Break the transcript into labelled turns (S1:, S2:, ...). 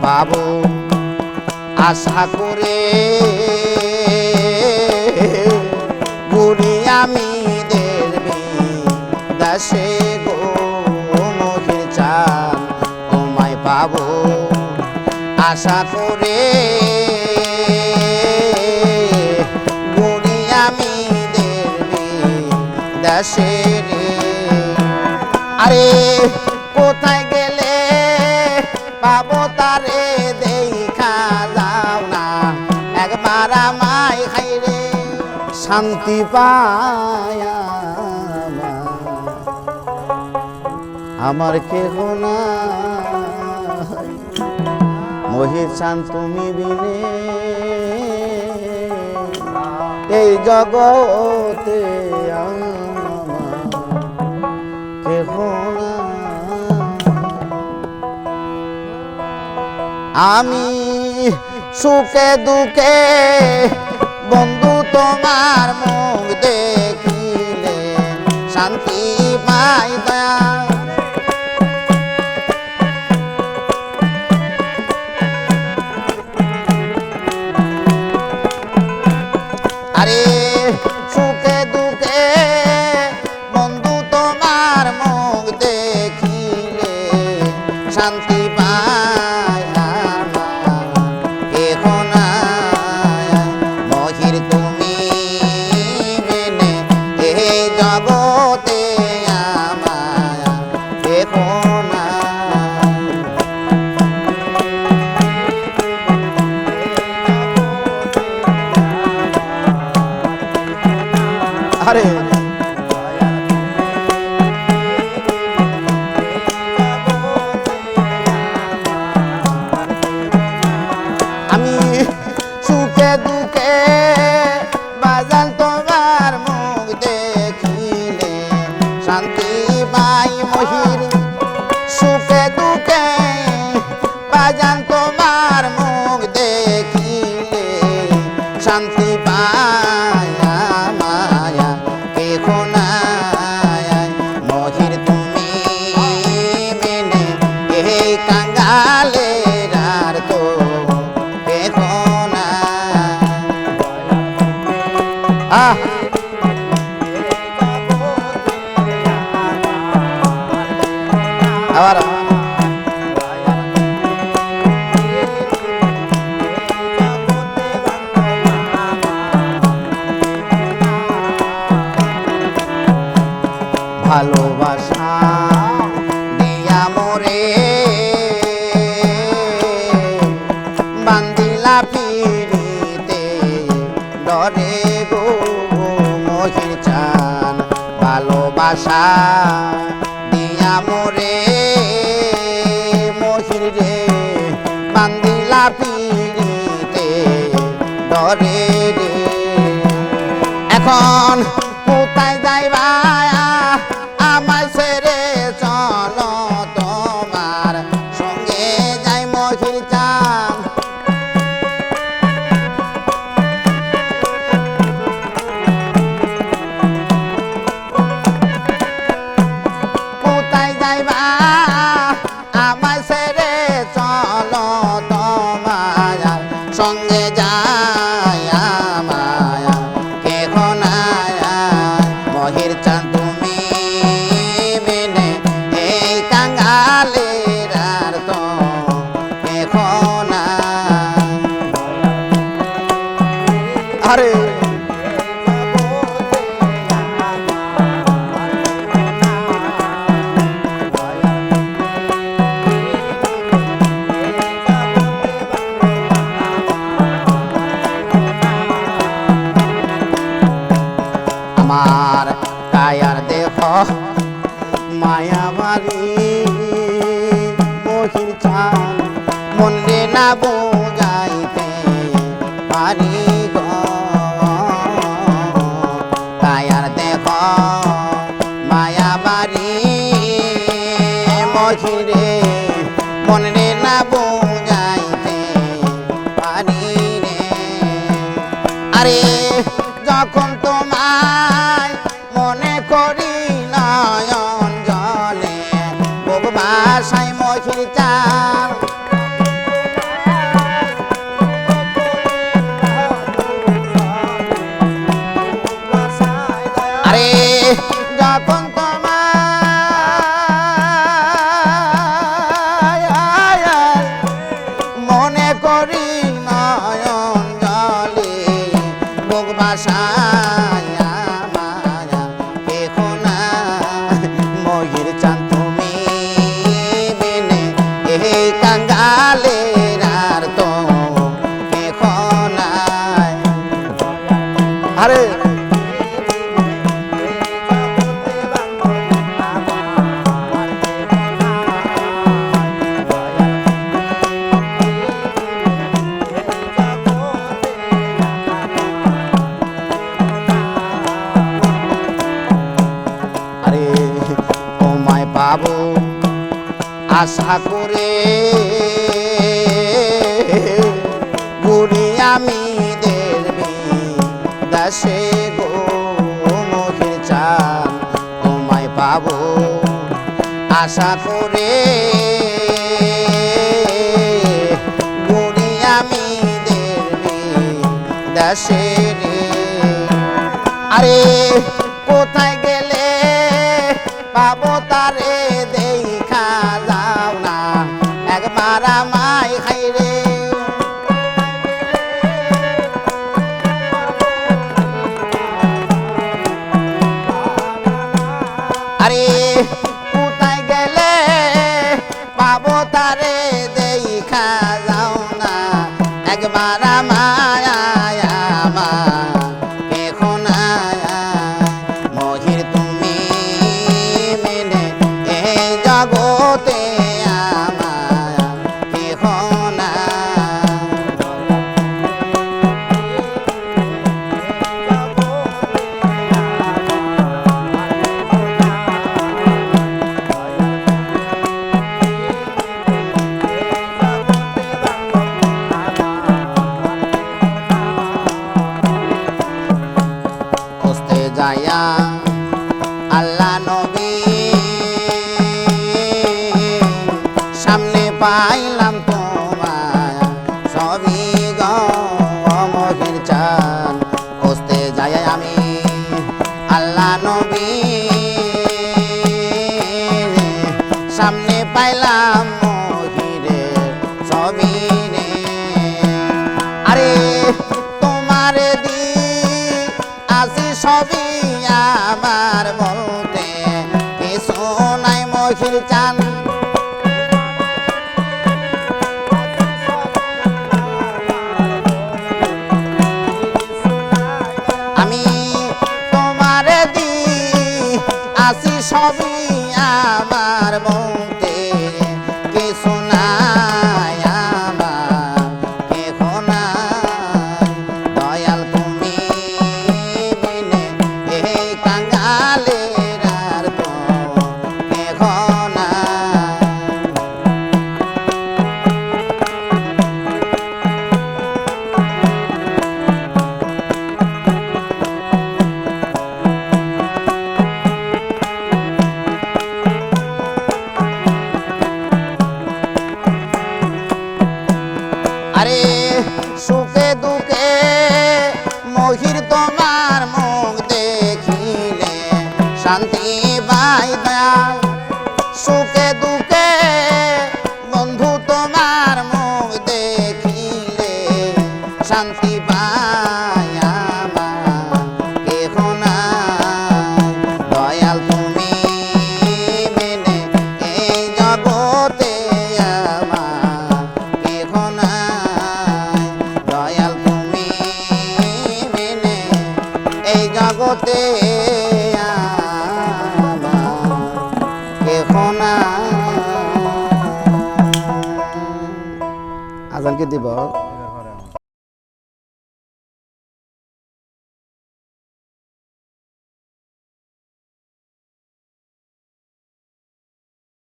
S1: পাবো আশা করে ঘুরি আমি দেশে গো মহির চান তোমায় পাবো আশা করে ঘুরি আমি দেশে রে। আরে কোথায় গেলে পাবো তারে দেখা যাও না একবার আমায় খাইরে শান্তি পায়া আমার কেহ নাই মহির চান তুমি বিনে এই জগতে কেহ নাই। আমি সুখে দুঃখে বন্ধু তোমার মুখ দেখিলে শান্তি পাই দয়া। আরে সুখে দুঃখে বন্ধু তোমার মুখ দেখিলে শান্তি পায় এখন মহির তুমি মেনে এ জগতে আমায় এখন আরে আমি সুখে দুঃখে বাজান তোমার মুখ দেখিলে শান্তি পাই মহির সুখে দুঃখে বাজান তোমার মুখ দেখিলে শান্তি পাই মায়া কেখন মহির তুমি মেনে এ কাঙ্গালের আর তো কেখন আবার ভালোবাসা দিয়া মোরে বান্দিলা পিড়িতে ডরে গো মহির চান ভালোবাসা দিয়া মোরে মহির রে বান্দিলা পিড়িতে ডরে রে। এখন কোথায় যাইবা আমায় ছেড়ে চলো তোমার সঙ্গে যাই মহির চান। কোথায় যাইবা আমায় ছেড়ে চলো তোমার সঙ্গে যাই আমায় কেখন মহির চান তুমি মেনে এই কাঙ্গালের আর তো কেখন আরে আমার কায়ার দেহ মায়া বাড়ি মহির চান মনে না বোঝাইতে পারি গো কায়ার দেহ মায়া বাড়ি মহিরে মনে না বোঝাইতে পারি রে। আরে যখন তোমায় মনে করি নয়ন জলে বুক ভাষায় মহির চান কাঙালের আর তো এখন নাই। আরে তোমায় পাবো আশা করে ঘুরি আমি দেখবি দাসে গো মহির চান। তোমায় পাবো আশা করে ঘুরি আমি দেখবি দাসে রে। আরে কোথায় গেলে পাবো তারে দেখা যাও না একবার আমায় খাইরে। আরে কোথায় গেলে পাবো তারে দেখা যাও না একবার আমায় এখন মহির তুমি মেনে এই জগতে আমার এখন খুঁজতে যায়া আল্লাহ নবী সামনে পাইলাম তোমায় সবই গো মহির চান। খুঁজতে যাই আমি আল্লাহ নবী সামনে পাইলাম মহিরের সবই রে। আরে তোমার দি আসি সবই আমার বলতে কিছু নাই মহির চান। আমি তোমার দি আসি সবই আমার বলতে কিছু নাই আমার কেহ নাই। দয়াল তুমি বিনে এই কাঙালের আর তো কেহ নাই। আরে সুখে দুঃখে মহির তোমার মুখ দেখিলে শান্তি পাই দয়াল। সুখে দুঃখে বন্ধু তোমার মুখ দেখিলে শান্তি পাই আমার কেহ নাই। দয়াল তুমি মেনে এই জগতে আমার কেহ নাই। দয়াল তুমি মেনে এই জগতে আমার কেহ নাই। আজানকে দিব।